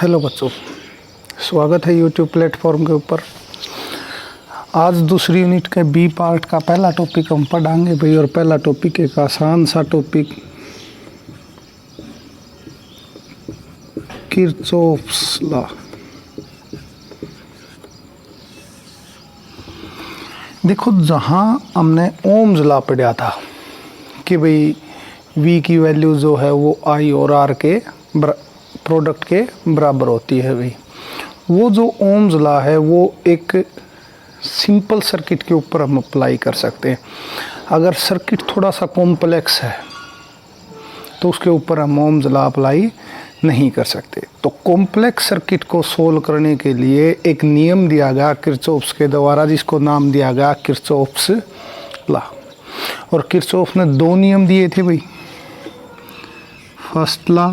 Hello बच्चों, स्वागत है यूट्यूब प्लेटफॉर्म के ऊपर। आज दूसरी यूनिट के बी पार्ट का पहला टॉपिक हम पढ़ाएंगे भाई। और पहला टॉपिक एक आसान सा टॉपिक, किरचॉफ्स लॉ। देखो, जहाँ हमने ओम्स लॉ पढ़ा था कि भाई V की वैल्यू जो है वो I और R के प्रोडक्ट के बराबर होती है भाई, वो जो ओम्स लॉ है वो एक सिंपल सर्किट के ऊपर हम अप्लाई कर सकते हैं। अगर सर्किट थोड़ा सा कॉम्प्लेक्स है तो उसके ऊपर हम ओम्स लॉ अप्लाई नहीं कर सकते। तो कॉम्प्लेक्स सर्किट को सोल्व करने के लिए एक नियम दिया गया किरचॉफ्स के द्वारा, जिसको नाम दिया गया किरचॉफ्स लॉ। और किरचॉफ ने दो नियम दिए थे भाई, first law,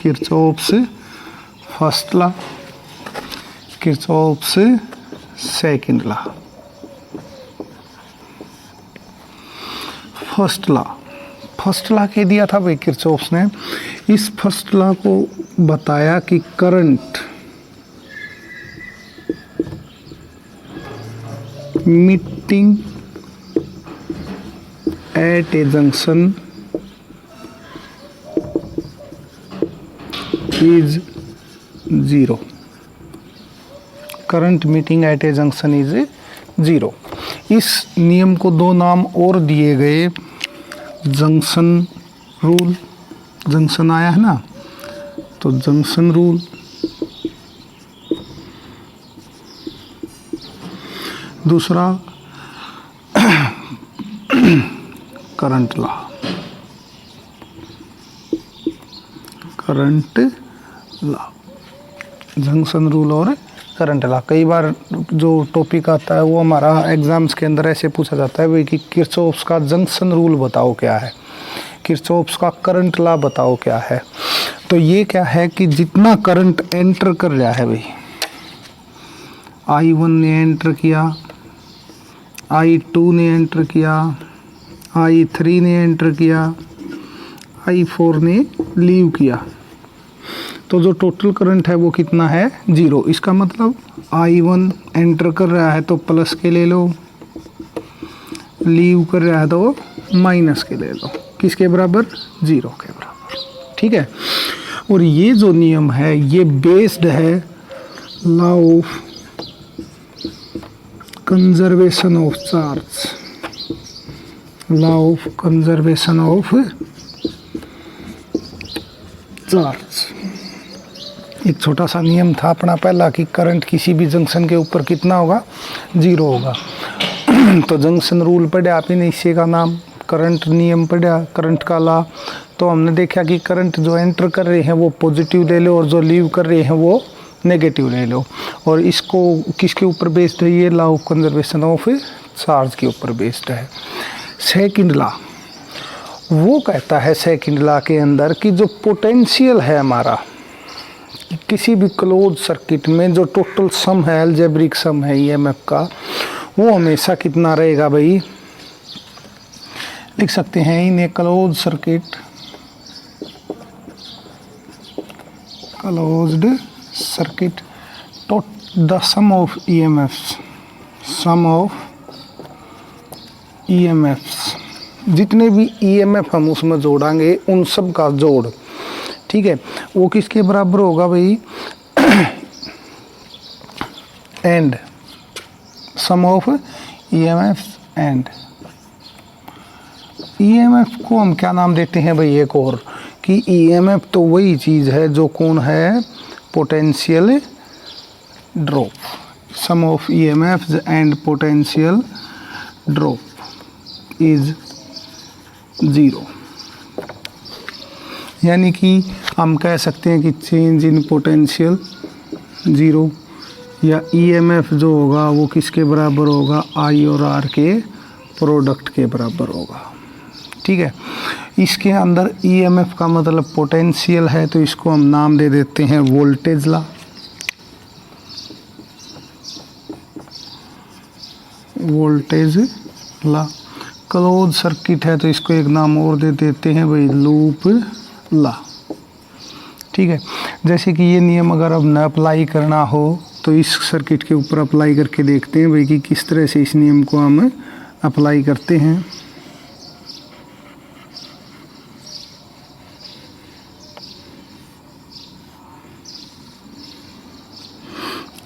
Kirchhoff's first law, Kirchhoff's second law. First law के दिया था भाई किरचॉफ्स ने। इस फर्स्ट लॉ को बताया कि current meeting at A junction is zero. Current meeting at A junction is zero. इस नियम को दो नाम और दिए गए, जंक्शन रूल, जंक्शन आया है ना, तो जंक्शन रूल, दूसरा current law, current law, junction rule और करंट लॉ। कई बार जो टॉपिक आता है वो हमारा एग्जाम्स के अंदर ऐसे पूछा जाता है भाई कि किरचॉफ्स का जंक्शन रूल बताओ क्या है, किरचॉफ्स का करंट लॉ बताओ क्या है। तो ये क्या है कि जितना करंट एंटर कर रहा है भाई, I1 ने एंटर किया, I2 ने एंटर किया, I3 ने एंटर किया, I4 ने लीव किया, तो जो टोटल करंट है वो कितना है, जीरो। इसका मतलब I1 एंटर कर रहा है तो प्लस के ले लो, लीव कर रहा है तो माइनस के ले लो। किसके बराबर? जीरो के बराबर। ठीक है। और ये जो नियम है ये बेस्ड है law of conservation of charge, law of conservation of charge. एक छोटा सा नियम था अपना पहला कि करंट किसी भी जंक्शन के ऊपर कितना होगा, जीरो होगा। तो जंक्शन रूल पढ़े आप ही ने, इसी का नाम करंट नियम पढ़ा, करंट का लॉ। तो हमने देखा कि करंट जो एंटर कर रहे हैं वो पॉजिटिव ले लो और जो लीव कर रहे हैं वो नेगेटिव ले लो। और इसको किसके ऊपर बेस्ड है, ये law of conservation of charge के ऊपर बेस्ड है। सेकंड लॉ वो कहता है, सेकंड लॉ के अंदर कि जो पोटेंशियल है हमारा किसी भी क्लोज सर्किट में, जो टोटल सम है, अलजेब्रिक सम है ईएमएफ का, वो हमेशा कितना रहेगा भाई, लिख सकते हैं in a close circuit, closed circuit, the sum of EMFs, sum of EMFs, जितने भी ईएमएफ हम उसमें जोड़ांगे उन सब का जोड़, ठीक है, वो किसके बराबर होगा भाई, and sum of EMF and. EMF को हम क्या नाम देते हैं भाई, एक और, कि ईएमएफ तो वही चीज़ है जो कौन है, potential drop, sum of EMF and potential drop is zero. यानी कि हम कह सकते हैं कि चेंज इन पोटेंशियल ज़ीरो, या ईएमएफ जो होगा वो किसके बराबर होगा, I और R के प्रोडक्ट के बराबर होगा। ठीक है। इसके अंदर ईएमएफ का मतलब पोटेंशियल है, तो इसको हम नाम दे देते हैं voltage law, voltage law. Close circuit है तो इसको एक नाम और दे देते हैं भाई, लूप लॉ। ठीक है। जैसे कि ये नियम अगर अब न अप्लाई करना हो तो इस सर्किट के ऊपर अप्लाई करके देखते हैं भाई कि किस तरह से इस नियम को हम अप्लाई करते हैं।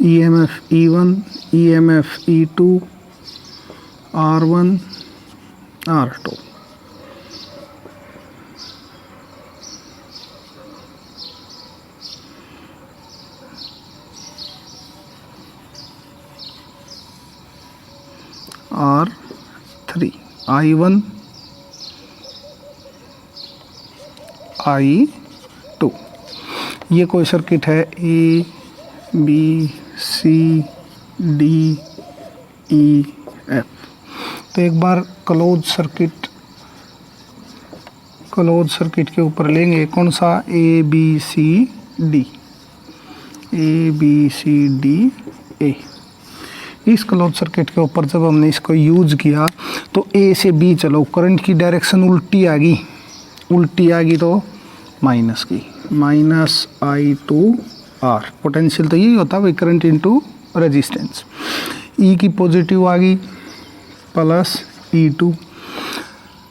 EMF E1, EMF E2, R1, R2। R3, I1, I2। ये कोई सर्किट है A, B, C, D, E, F। तो एक बार क्लोज सर्किट के ऊपर लेंगे कौन सा, A, B, C, D, A, B, C, D, A। इस क्लोज सर्किट के ऊपर जब हमने इसको यूज किया तो ए से बी चलो, करंट की डायरेक्शन उल्टी आ गई तो माइनस की, माइनस I2R। पोटेंशियल तो यही होता है भाई, करंट इनटू रेजिस्टेंस। ई की पॉजिटिव आ गई प्लस E2।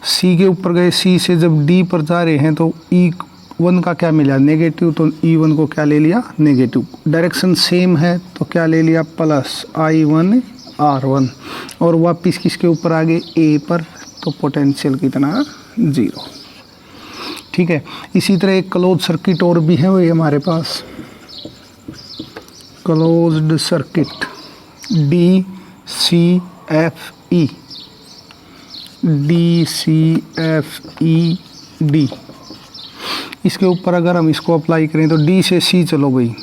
सी के ऊपर गए, सी से जब डी पर जा रहे हैं तो E1 का क्या मिला, नेगेटिव, तो E1 को क्या ले लिया, नेगेटिव। डायरेक्शन सेम है तो क्या ले लिया, प्लस I1 R1। और वापिस किसके ऊपर आ गए, ए पर, तो पोटेंशियल कितना, 0। ठीक है। इसी तरह एक क्लोज सर्किट और भी है वही हमारे पास, क्लोज्ड सर्किट DCFE, DCFED। इसके ऊपर अगर हम इसको अप्लाई करें तो D से C चलो भाई,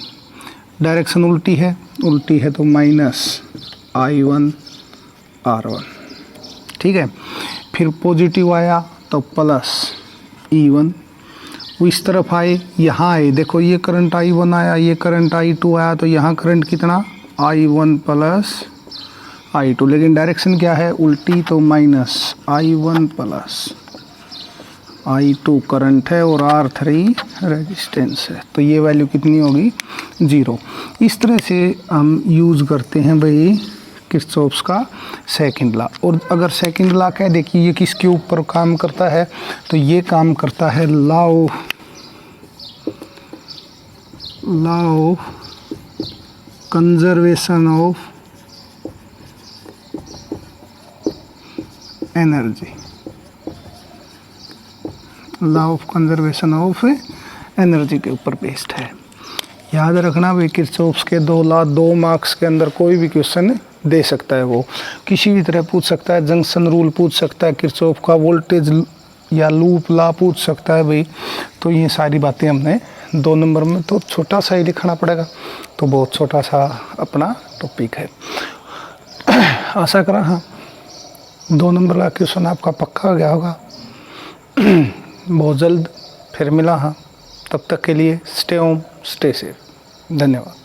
डायरेक्शन उल्टी है तो माइनस I1 R1। ठीक है। फिर पॉजिटिव आया तो प्लस E1। वो इस तरफ आए, यहाँ आए, देखो ये करंट I1 आया, ये करंट I2 आया, तो यहाँ करंट कितना, I1 प्लस I2, लेकिन डायरेक्शन क्या है, उल्टी, तो minus I1 plus I2 current है और R3 रेजिस्टेंस है, तो ये वैल्यू कितनी होगी, 0। इस तरह से हम यूज़ करते हैं भाई किरचॉफ्स का सेकंड लॉ। और अगर सेकंड लॉ कह दे कि ये किसके ऊपर काम करता है, तो ये काम करता है law of conservation of energy, law of conservation of energy के ऊपर बेस्ड है। याद रखना भाई, किरचॉफ्स के 2 लॉ 2 मार्क्स के अंदर कोई भी क्वेश्चन दे सकता है, वो किसी भी तरह पूछ सकता है, जंक्शन रूल पूछ सकता है, किरचॉफ का वोल्टेज या लूप लॉ पूछ सकता है भाई। तो ये सारी बातें हमने 2 नंबर में तो छोटा सा ही लिखना पड़ेगा, तो बहुत छोटा सा अपना टॉपिक है। आशा करा हाँ 2 नंबर का क्वेश्चन आपका पक्का हो गया होगा। बहुत जल्द फिर मिला हाँ, तब तक के लिए स्टे होम स्टे सेफ, धन्यवाद।